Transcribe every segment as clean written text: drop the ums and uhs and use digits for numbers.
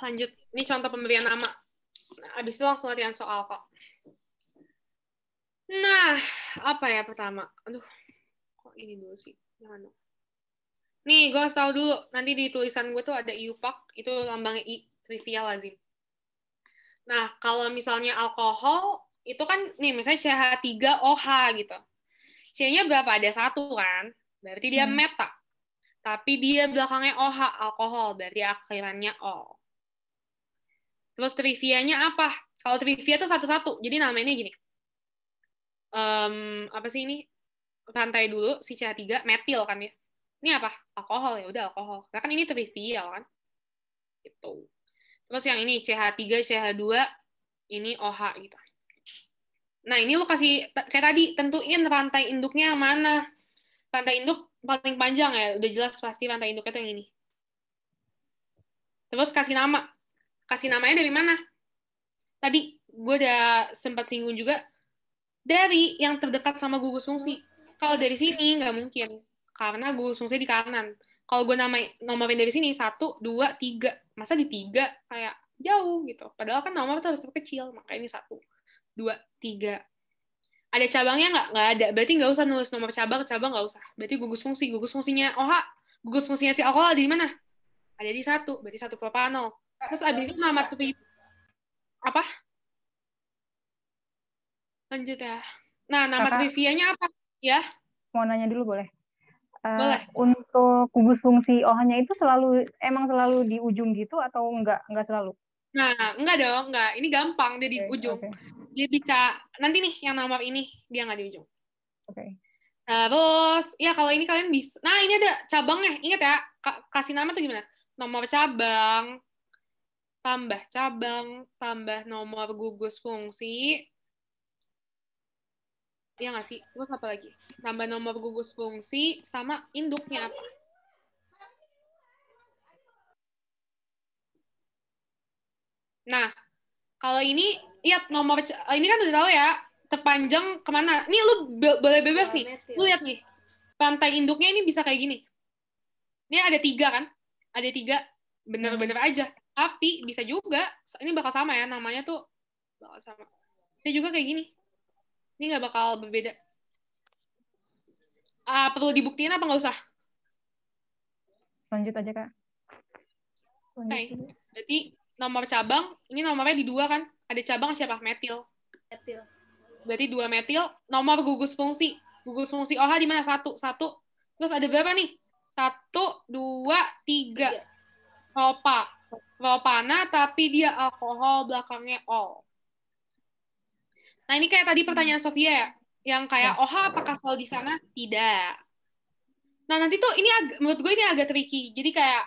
lanjut. Ini contoh pemberian nama. Nah, abis itu langsung latihan soal kok. Nah, apa ya pertama? Aduh, kok ini dulu sih? Jangan. Nih, gue harus tahu dulu. Nanti di tulisan gue tuh ada IUPAC, itu lambangnya I, trivial lazim. Nah, kalau misalnya alkohol, itu kan, nih misalnya CH3OH gitu. C-nya berapa? Ada 1 kan? Berarti dia meta. Tapi dia belakangnya OH, alkohol. Berarti akhirannya O. Terus trivianya apa? Kalau trivia itu satu-satu. Jadi namanya gini. Apa sih ini? Rantai dulu, si CH3, metil kan ya. Ini apa? Alkohol, ya udah alkohol. Karena kan ini trivial kan. Gitu. Terus yang ini CH3, CH2, ini OH gitu. Nah, ini lu kasih, kayak tadi, tentuin rantai induknya yang mana. Rantai induk paling panjang ya, udah jelas pasti rantai induknya tuh yang ini. Terus kasih nama. Kasih namanya dari mana? Tadi gue udah sempat singgung juga, dari yang terdekat sama gugus fungsi. Kalau dari sini nggak mungkin, karena gugus fungsi di kanan. Kalau gue nomorin dari sini, 1, 2, 3. Masa di 3? Kayak jauh gitu. Padahal kan nomor itu harus terkecil, makanya ini 1, 2, 3. Ada cabangnya nggak? Nggak ada. Berarti nggak usah nulis nomor cabang nggak usah. Berarti gugus fungsi. Gugus fungsinya OH, gugus fungsinya si alkohol ada di mana? Ada di 1, berarti 1 propanol. Terus abis itu nama apa? Lanjut ya. Nah, nama Kakak trivianya apa? Ya, mau nanya dulu boleh? boleh. Untuk gugus fungsi OH-nya itu emang selalu di ujung gitu atau enggak selalu? Nah, enggak dong, enggak. Ini gampang, dia di ujung. Oke. Dia bisa, nanti nih yang nomor ini, dia nggak di ujung. Oke. Terus, ya kalau ini kalian bisa. Nah, ini ada cabangnya. Ingat ya, kasih nama tuh gimana? Nomor cabang, tambah nomor gugus fungsi. Iya nggak sih? Terus apa lagi? Tambah nomor gugus fungsi, sama induknya apa? Nah, kalau ini, lihat nomor, ini kan udah tahu ya, terpanjang kemana. Ini lu boleh bebas nih. Lu lihat nih, rantai induknya ini bisa kayak gini. Ini ada 3 kan? Ada 3, bener-bener aja. Tapi bisa juga, ini bakal sama ya, namanya tuh bakal sama. Saya juga kayak gini. Ini nggak bakal berbeda. Perlu dibuktiin apa nggak usah? Lanjut aja, Kak. Oke. Berarti nomor cabang, ini nomornya di 2 kan? Ada cabang siapa? Metil. Berarti 2 metil. Nomor gugus fungsi. Gugus fungsi OH di mana? 1. Terus ada berapa nih? 1, 2, 3. Propana, tapi dia alkohol, belakangnya ol. Nah, ini kayak tadi pertanyaan Sofia ya. Yang kayak, OH apakah selalu di sana? Tidak. Nah, nanti tuh ini menurut gue ini agak tricky. Jadi kayak,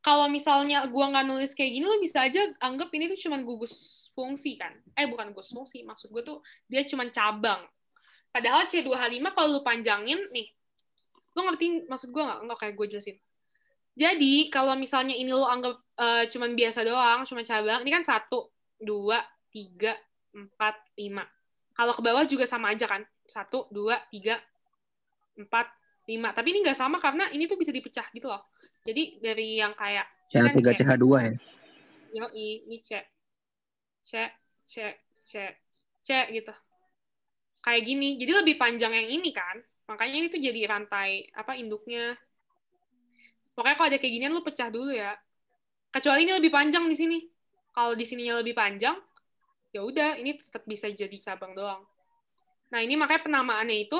kalau misalnya gue nggak nulis kayak gini, lo bisa aja anggap ini tuh cuma gugus fungsi kan. Bukan gugus fungsi. Maksud gue tuh dia cuma cabang. Padahal C2H5 kalau lu panjangin, nih. Lo ngerti maksud gue nggak? Nggak kayak gue jelasin. Jadi, kalau misalnya ini lo anggap cuma biasa doang, cuma cabang, ini kan 1, 2, 3, 4, 5. Kalau ke bawah juga sama aja kan? 1, 2, 3, 4, 5. Tapi ini nggak sama karena ini tuh bisa dipecah gitu loh. Jadi dari yang kayak ini kan CH3 C. CH2 ya. Yoi, ini C. C, C, C, C gitu. Kayak gini. Jadi lebih panjang yang ini kan. Makanya ini tuh jadi rantai apa induknya. Pokoknya kalau ada kayak ginian lu pecah dulu ya. Kecuali ini lebih panjang di sini. Kalau di sininya lebih panjang, ya udah ini tetap bisa jadi cabang doang. Nah, ini makanya penamaannya itu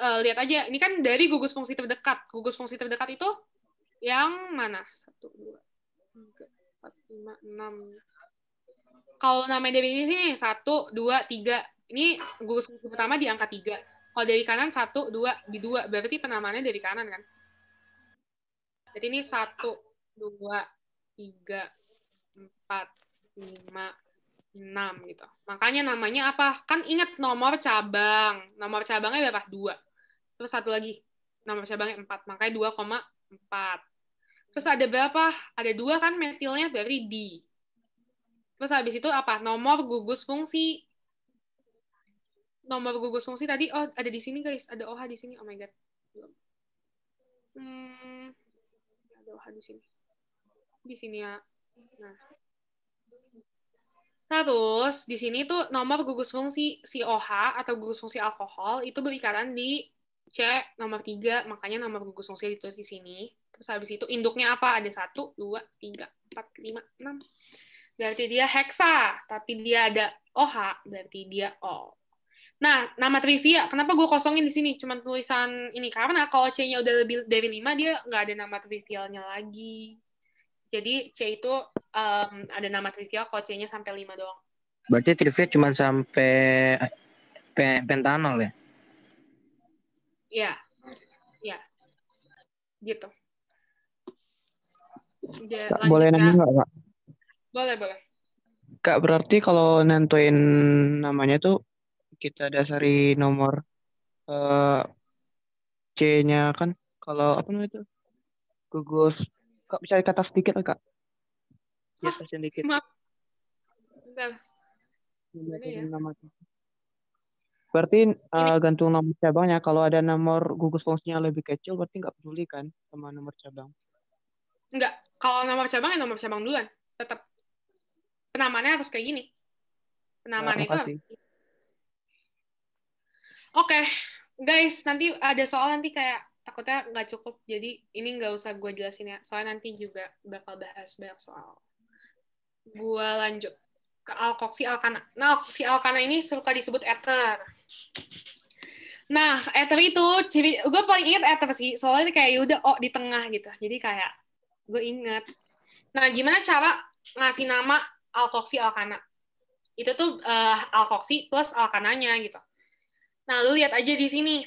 lihat aja. Ini kan dari gugus fungsi terdekat. Gugus fungsi terdekat itu yang mana? 1, 2, 3, 4, 5, 6. Kalau namanya dari ini 1, 2, 3. Ini gugus fungsi pertama di angka 3. Kalau dari kanan 1, 2, di 2. Berarti penamaannya dari kanan kan? Jadi ini 1, 2, 3, 4, 5, 6 gitu. Makanya namanya apa? Kan ingat nomor cabang. Nomor cabangnya berapa? 2. Terus satu lagi. Nomor cabangnya 4. Makanya 2,4. Terus ada berapa? Ada 2 kan metilnya, berarti D. Terus habis itu apa? Nomor gugus fungsi. Nomor gugus fungsi tadi, oh ada di sini guys. Ada OH di sini. Oh my God. Ada OH di sini. Di sini ya. Nah. Terus di sini tuh nomor gugus fungsi COH atau gugus fungsi alkohol itu berikatan di C nomor 3, makanya nomor gugus fungsi ditulis di sini. Terus habis itu induknya apa? Ada 1, 2, 3, 4, 5, 6. Berarti dia heksa, tapi dia ada OH, berarti dia O. Nah, nama trivia, kenapa gue kosongin di sini? Cuman tulisan ini, karena kalau C-nya udah lebih dari 5, dia nggak ada nama trivialnya lagi. Jadi C itu ada nama trivial kalau C-nya sampai 5 doang. Berarti trivia cuma sampai pentanol ya? Iya. Iya. Gitu. Kak, boleh nanya nggak, Kak? Boleh, boleh. Kak, berarti kalau nentuin namanya tuh kita dasari nomor C-nya kan, kalau apa namanya itu? Gugus. Kak, bisa ke atas sedikit Kak? Di Hah? atasnya dikit. Maaf. Bentar. Ya? Nama. Berarti gantung nomor cabangnya. Kalau ada nomor gugus fungsinya lebih kecil, berarti nggak peduli kan sama nomor cabang? Enggak. Kalau nomor cabang ya nomor cabang duluan. Tetap. Penamaannya harus kayak gini. Penamaannya itu harus. Oke. Guys, nanti ada soal nanti kayak takutnya nggak cukup. Jadi ini nggak usah gue jelasin ya. Soalnya nanti juga bakal bahas banyak soal. Gue lanjut ke alkoksi alkana. Nah, alkoksi alkana ini suka disebut ether. Nah, ether itu gue paling inget ether sih, soalnya kayak udah di tengah gitu. Jadi kayak gue inget. Nah, gimana cara ngasih nama alkoksi alkana? Itu tuh alkoksi plus alkananya gitu. Nah, lu lihat aja di sini.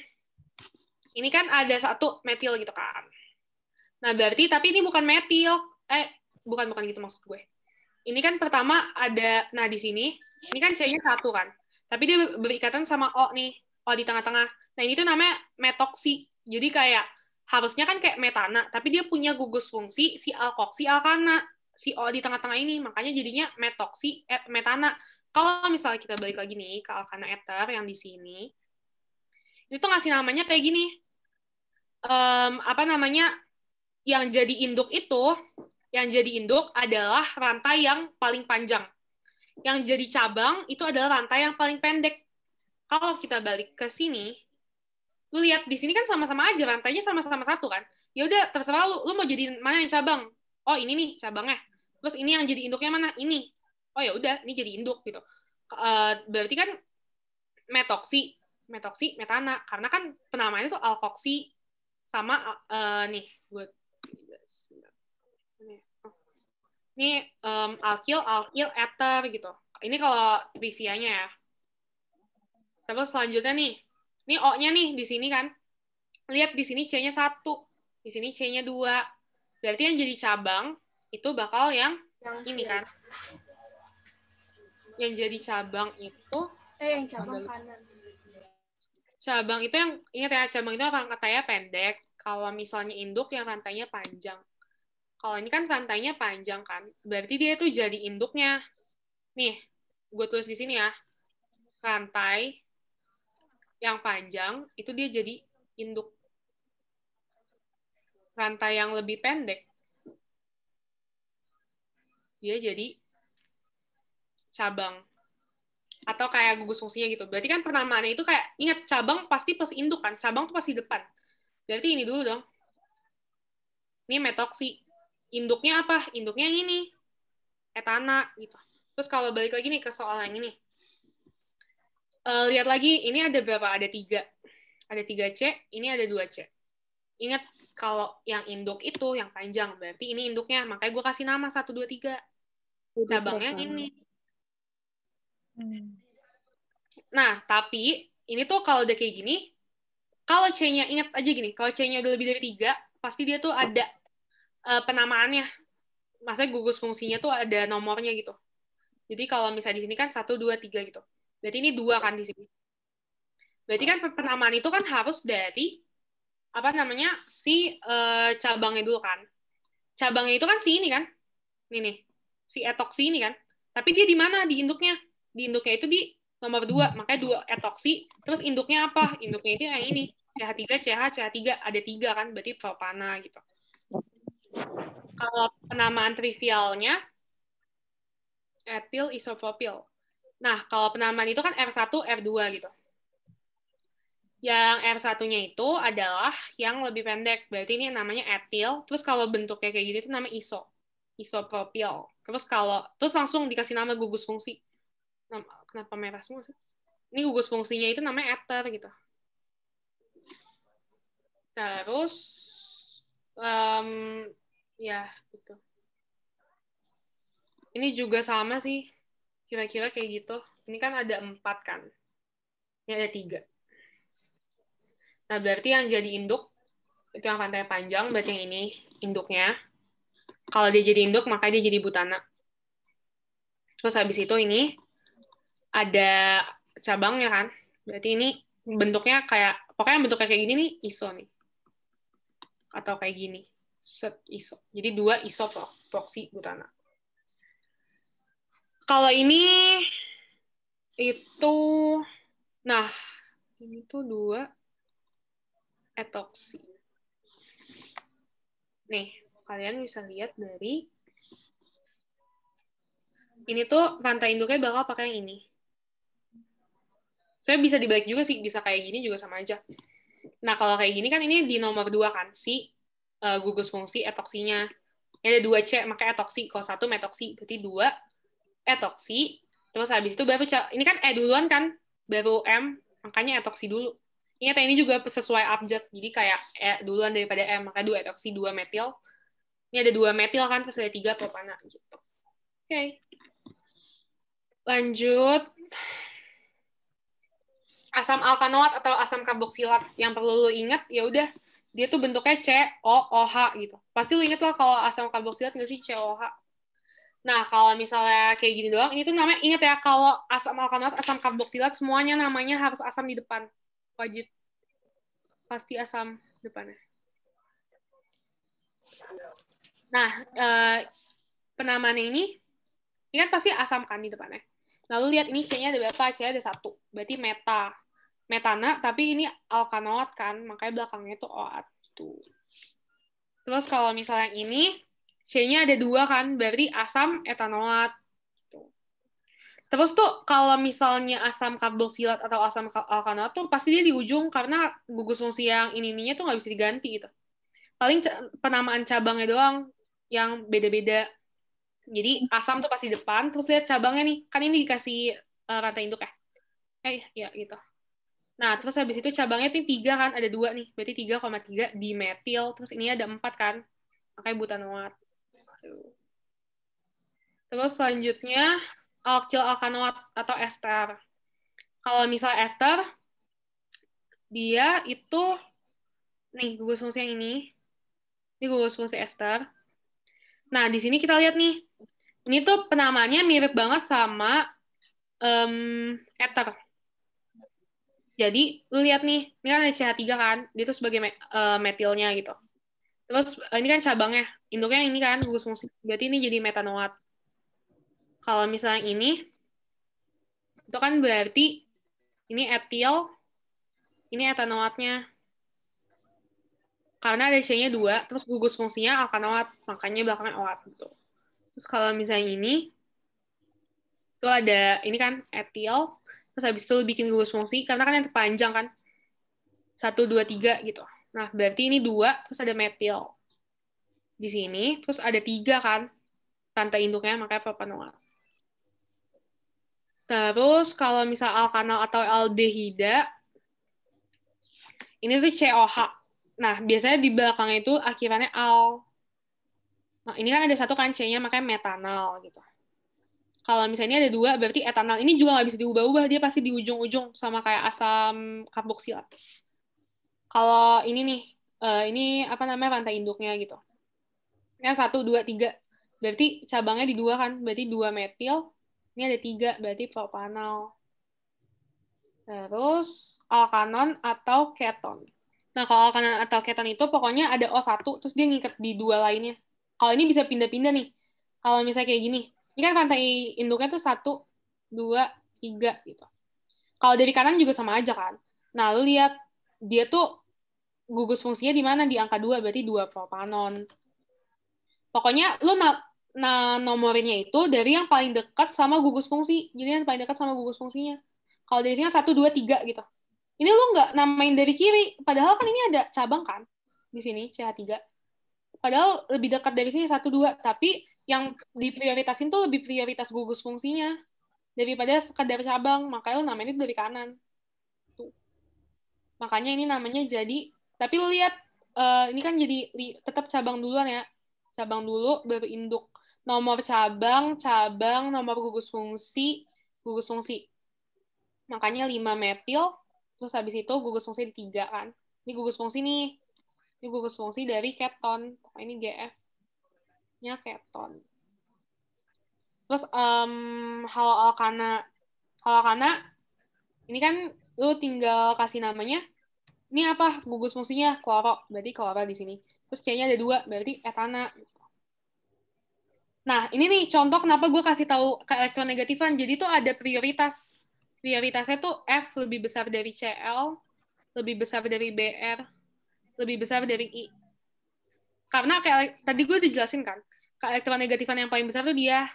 Ini kan ada satu metil gitu kan. Nah, berarti tapi ini bukan metil. Bukan gitu maksud gue. Ini kan pertama ada, nah di sini, ini kan C-nya 1 kan. Tapi dia berikatan sama O nih, O di tengah-tengah. Nah ini tuh namanya metoksi. Jadi kayak, harusnya kan kayak metana, tapi dia punya gugus fungsi si alkoksi alkana. Si O di tengah-tengah ini, makanya jadinya metoksi metana. Kalau misalnya kita balik lagi nih ke alkana ether yang di sini, itu ngasih namanya kayak gini. Apa namanya, yang jadi induk itu, yang jadi induk adalah rantai yang paling panjang. Yang jadi cabang itu adalah rantai yang paling pendek. Kalau kita balik ke sini, lu lihat di sini kan sama-sama aja rantainya sama-sama 1 kan. Ya udah terserah lu mau jadi mana yang cabang. Oh, ini nih cabangnya. Terus ini yang jadi induknya mana? Ini. Oh ya udah, ini jadi induk gitu. Berarti kan metoksi, metana, karena kan penamaannya itu alkoksi sama nih, gue ini alkil, ether gitu. Ini kalau trivianya ya. Terus selanjutnya nih. Ini O-nya nih di sini kan. Lihat di sini C-nya 1. Di sini C-nya 2. Berarti yang jadi cabang itu bakal yang ini kan. Yang jadi cabang itu yang cabang kanan. Cabang itu yang ingat ya, cabang itu rantainya pendek. Kalau misalnya induk yang rantainya panjang. Kalau ini kan rantainya panjang kan, berarti dia tuh jadi induknya. Nih, gue tulis di sini ya. Rantai yang panjang, itu dia jadi induk. Rantai yang lebih pendek, dia jadi cabang. Atau kayak gugus fungsinya gitu. Berarti kan penamaannya itu kayak, ingat cabang pasti plus induk kan, cabang tuh pasti depan. Berarti ini dulu dong. Ini metoksi. Induknya apa? Induknya yang ini. Etana gitu. Terus kalau balik lagi nih ke soal yang ini. Lihat lagi, ini ada berapa? Ada 3. Ada 3C, ini ada 2C. Ingat, kalau yang induk itu, yang panjang, berarti ini induknya. Makanya gue kasih nama 1, 2, 3. Cabangnya ini. Nah, tapi, ini tuh kalau udah kayak gini, kalau C-nya, ingat aja gini, kalau C-nya udah lebih dari 3, pasti dia tuh ada penamaannya. Maksudnya gugus fungsinya tuh ada nomornya gitu. Jadi kalau misalnya di sini kan 1, 2, 3 gitu. Berarti ini 2 kan di sini. Berarti kan penamaan itu kan harus dari apa namanya si cabangnya dulu kan. Cabangnya itu kan si ini kan. Ini nih. Si etoksi ini kan. Tapi dia di mana di induknya? Di induknya itu di nomor 2. Makanya 2 etoksi. Terus induknya apa? Induknya itu yang ini. CH3, CH, CH3. Ada 3 kan. Berarti propana gitu. Kalau penamaan trivialnya etil isopropil. Nah, kalau penamaan itu kan R1, R2 gitu. Yang R1-nya itu adalah yang lebih pendek. Berarti ini namanya etil. Terus kalau bentuknya kayak gitu itu namanya isopropil. Terus langsung dikasih nama gugus fungsi. Kenapa merah semua sih? Ini gugus fungsinya itu namanya ether gitu. Terus ya gitu. Ini juga sama sih. Kira-kira kayak gitu. Ini kan ada 4 kan. Ini ada 3. Nah, berarti yang jadi induk, itu yang rantai panjang, berarti yang ini induknya. Kalau dia jadi induk, maka dia jadi butana. Terus habis itu ini ada cabangnya kan. Berarti ini bentuknya pokoknya bentuknya kayak gini nih, iso nih. Atau kayak gini, set iso. Jadi 2 iso proksi butana. Kalau ini, itu, nah, ini tuh 2 etoksi. Nih, kalian bisa lihat dari ini tuh rantai induknya bakal pakai yang ini. Saya bisa dibalik juga sih, bisa kayak gini juga sama aja. Nah, kalau kayak gini kan ini di nomor 2 kan, si gugus fungsi etoksinya. Ini ada 2 C, makanya etoksi. Kalau 1 metoksi, berarti 2 etoksi. Terus habis itu baru, ini kan E duluan kan, baru M, makanya etoksi dulu. Ingat ini juga sesuai abjad, jadi kayak E duluan daripada M, maka 2 etoksi, 2 metil. Ini ada 2 metil kan, terus ada 3 propana gitu. Oke. Lanjut. Asam alkanoat atau asam karboksilat yang perlu lu ingat, ya udah, dia tuh bentuknya COOH gitu. Pasti lu inget lah kalau asam karboksilat nggak sih COOH. Nah, kalau misalnya kayak gini doang, ini tuh namanya, ingat ya, kalau asam alkanoat, asam karboksilat, semuanya namanya harus asam di depan. Wajib. Pasti asam depannya. Nah, penamaan ini kan pasti asam kan di depannya. Lalu lihat ini C-nya ada berapa? C-nya ada 1. Berarti metana, tapi ini alkanoat kan, makanya belakangnya itu OAT. Terus kalau misalnya ini, C-nya ada 2 kan, berarti asam etanoat. Terus tuh kalau misalnya asam karboksilat atau asam alkanoat tuh pasti dia di ujung, karena gugus fungsi yang ininya tuh nggak bisa diganti gitu. Paling penamaan cabangnya doang yang beda-beda. Jadi asam tuh pasti depan, terus lihat cabangnya nih, kan ini dikasih rantai induk ya. Ya gitu. Nah, terus habis itu cabangnya tuh 3 kan, ada 2 nih, berarti 3,3 dimetil, terus ini ada 4 kan, makanya butanoat. Terus selanjutnya, alkyl alkanoat atau ester. Kalau misal ester, dia itu, nih gugus fungsi yang ini gugus fungsi ester. Nah, di sini kita lihat nih, ini tuh penamaannya mirip banget sama ether. Jadi, lu lihat nih, ini kan ada CH3 kan, dia tuh sebagai metilnya gitu. Terus, ini kan cabangnya, induknya ini kan, gugus fungsi, berarti ini jadi metanoat. Kalau misalnya ini, itu kan berarti ini etil, ini etanoatnya. Karena ada C-nya 2, terus gugus fungsinya alkanoat, makanya belakangnya OAT gitu. Terus kalau misalnya ini, itu ada, ini kan etil, terus habis itu bikin gugus fungsi, karena kan yang terpanjang kan, 1, 2, 3 gitu. Nah, berarti ini 2, terus ada metil di sini, terus ada 3 kan, rantai induknya, makanya propanoat. Terus kalau misal alkanal atau aldehida, ini tuh COH. Nah, biasanya di belakangnya itu akhirannya al. Nah, ini kan ada 1 kan C-nya, makanya metanal gitu. Kalau misalnya ada 2, berarti etanal. Ini juga nggak bisa diubah-ubah, dia pasti di ujung-ujung sama kayak asam karboksilat. Kalau ini nih, ini apa namanya rantai induknya gitu. Yang 1, 2, 3. Berarti cabangnya di 2 kan, berarti 2 metil. Ini ada 3, berarti propanal. Terus alkanon atau keton. Nah, kalau alkanon atau keton itu pokoknya ada O1, terus dia ngikat di 2 lainnya. Kalau ini bisa pindah-pindah nih. Kalau misalnya kayak gini, ini kan rantai induknya tuh 1, 2, 3 gitu. Kalau dari kanan juga sama aja kan. Nah, lu lihat dia tuh gugus fungsinya di mana? Di angka 2, berarti 2 propanon. Pokoknya lu nomorinnya itu dari yang paling dekat sama gugus fungsi. Jadi yang paling dekat sama gugus fungsinya. Kalau dari sini 1, 2, 3 gitu. Ini lu nggak namain dari kiri. Padahal kan ini ada cabang kan. Di sini, CH3. Padahal lebih dekat dari sini 1, 2. Tapi yang diprioritasin tuh lebih prioritas gugus fungsinya. Daripada sekedar cabang. Makanya lu namain itu dari kanan. Tuh. Makanya ini namanya jadi. Tapi lu lihat, ini kan jadi tetap cabang duluan ya. Cabang dulu, baru induk. Nomor cabang, nomor gugus fungsi. Makanya 5 metil, terus habis itu gugus fungsi di 3 kan. Ini gugus fungsi nih. Ini gugus fungsi dari keton. Ini GF-nya keton. Terus haloalkana. Haloalkana, ini kan lu tinggal kasih namanya. Ini apa? Gugus fungsinya kloro. Berarti kloro di sini. Terus C-nya ada 2, berarti etana. Nah, ini nih contoh kenapa gue kasih tahu ke elektronegatifan. Jadi tuh ada prioritas. Prioritasnya tuh F lebih besar dari Cl, lebih besar dari Br, lebih besar dari I. Karena kayak tadi gue dijelasin kan, ke elektronegatifan yang paling besar tuh dia.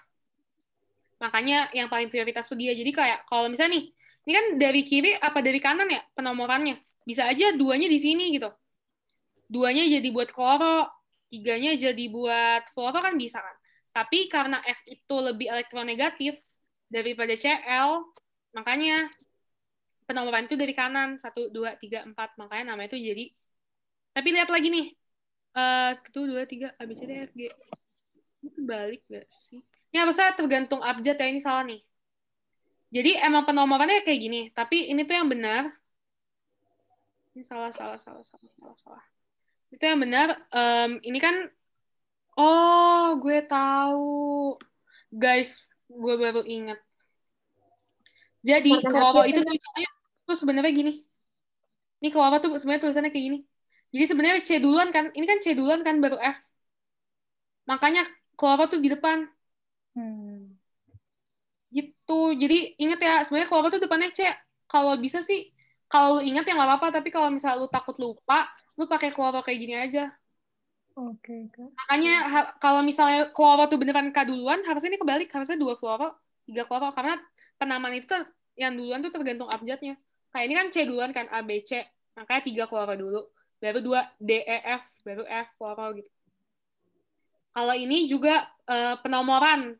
Makanya yang paling prioritas tuh dia. Jadi kayak kalau misalnya nih, ini kan dari kiri apa dari kanan ya penomorannya. Bisa aja 2-nya di sini gitu. 2-nya jadi buat kloro, 3-nya jadi buat fluoro kan bisa kan. Tapi karena F itu lebih elektronegatif daripada Cl, makanya penomoran itu dari kanan. 1, 2, 3, 4. Makanya namanya itu jadi. Tapi lihat lagi nih. 1, 2, 3, A, B, C, D, F, G. Ini kebalik gak sih? Ini harusnya tergantung abjad ya. Ini salah nih. Jadi emang penomorannya kayak gini. Tapi ini tuh yang benar. Ini salah. Itu yang benar. Ini kan oh, gue tahu. Guys, gue baru ingat. Jadi, kloro itu tulisannya tuh sebenarnya gini. Ini kloro tuh sebenarnya tulisannya kayak gini. Jadi sebenarnya C duluan kan. Ini kan C duluan kan, baru F. Makanya kloro tuh di depan. Gitu. Jadi, ingat ya, sebenarnya kloro tuh depannya C. Kalau bisa sih, kalau lu ingat ya nggak apa-apa. Tapi kalau misalnya lu takut lupa, lu pakai kloro kayak gini aja. Oke. Makanya kalau misalnya kloro tuh beneran K duluan, harusnya ini kebalik. Harusnya 2 kloro, 3 kloro. Karena penamaan itu tuh, yang duluan tuh tergantung abjadnya. Kayak ini kan C duluan kan, A, B, C. Makanya 3 kloro dulu. Baru 2, D, E, F. Baru F, kloro gitu. Kalau ini juga penomoran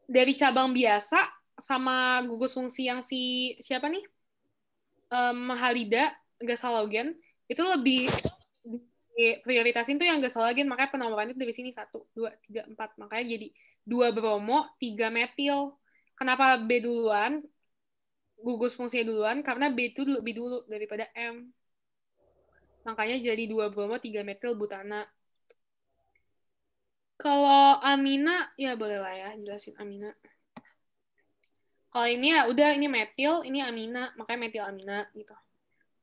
dari cabang biasa sama gugus fungsi yang siapa nih? Halida, gas halogen. Itu lebih prioritasin tuh yang gas halogen, makanya penomorannya dari sini 1, 2, 3, 4. Makanya jadi 2 bromo, 3 metil. Kenapa B duluan? Gugus fungsinya duluan, karena B itu lebih dulu daripada M. Makanya jadi 2 bromo, 3 metil butana. Kalau amina, ya boleh lah ya, jelasin amina. Kalau ini ya udah, ini metil, ini amina, makanya metil amina gitu.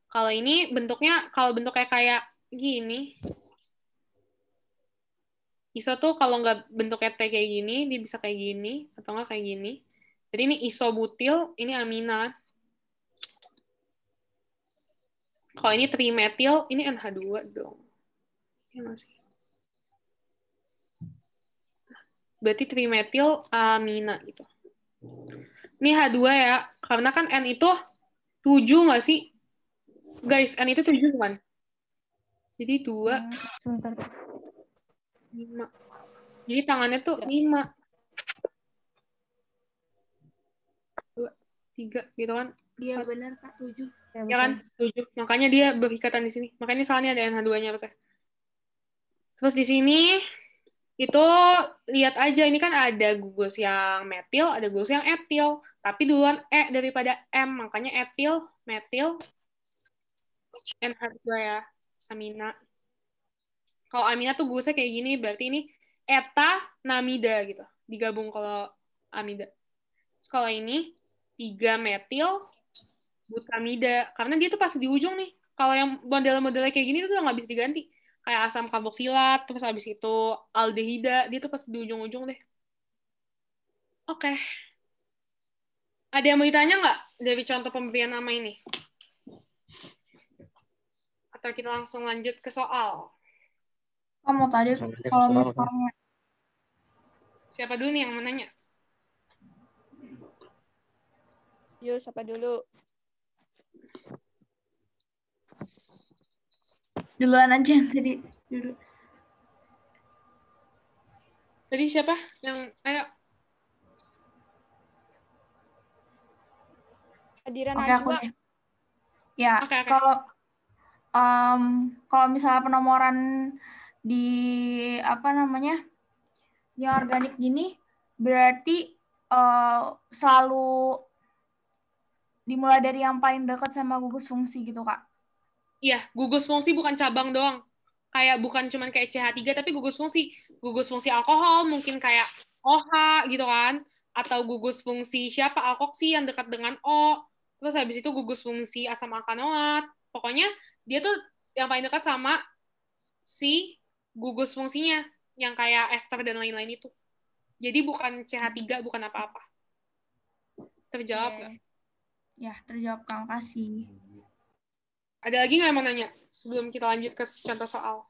Kalau ini bentuknya, kalau bentuknya kayak gini, iso tuh kalau nggak bentuknya T kayak gini, dia bisa kayak gini, atau nggak kayak gini. Jadi ini isobutil, ini amina. Kalau ini trimetil, ini NH2 dong. Ya masih. Berarti trimetil amina gitu. Ini H2 ya, karena kan N itu 7 nggak sih? Guys, N itu 7 kan? Jadi 2, Sebentar. 5. Jadi tangannya tuh 5. 2, 3 gitu kan? Iya benar Kak, 7. Ya kan? 7. Makanya dia berikatan di sini. Makanya misalnya ada NH2-nya apa sih? Terus di sini itu lihat aja, ini kan ada gugus yang metil, ada gugus yang etil. Tapi duluan E daripada M. Makanya etil, metil, NH2 ya. Amina. Kalau amina tuh gugusnya kayak gini, berarti ini eta namida gitu. Digabung kalau amida. Terus kalau ini 3 metil butamida. Karena dia tuh pasti di ujung nih. Kalau yang model-modelnya kayak gini tuh nggak bisa diganti. Kayak asam karboksilat, terus habis itu aldehida, dia tuh pasti di ujung-ujung deh. Oke. Ada yang mau ditanya nggak dari contoh pemberian nama ini? Atau kita langsung lanjut ke soal? Kamu tadi Langsung aja ke kalau soal kan. misalnya Siapa dulu nih yang mau nanya? Yuk, siapa dulu? duluan aja yang tadi dulu. Tadi siapa yang ayo? Adira Oke, aku Najwa. deh. Ya, Oke. kalau misalnya penomoran di apa namanya yang organik gini, berarti selalu dimulai dari yang paling dekat sama gugus fungsi gitu, Kak. Iya, gugus fungsi bukan cabang doang. Kayak bukan cuman kayak CH3, tapi gugus fungsi alkohol, mungkin kayak OH gitu kan, atau gugus fungsi siapa, alkoksi yang dekat dengan O, terus habis itu gugus fungsi asam alkanoat. Pokoknya dia tuh yang paling dekat sama si gugus fungsinya, yang kayak ester dan lain-lain itu. Jadi bukan CH3, bukan apa-apa. Terjawab nggak? Ya, terjawab, Kak. Makasih. Ada lagi nggak yang mau nanya sebelum kita lanjut ke contoh soal?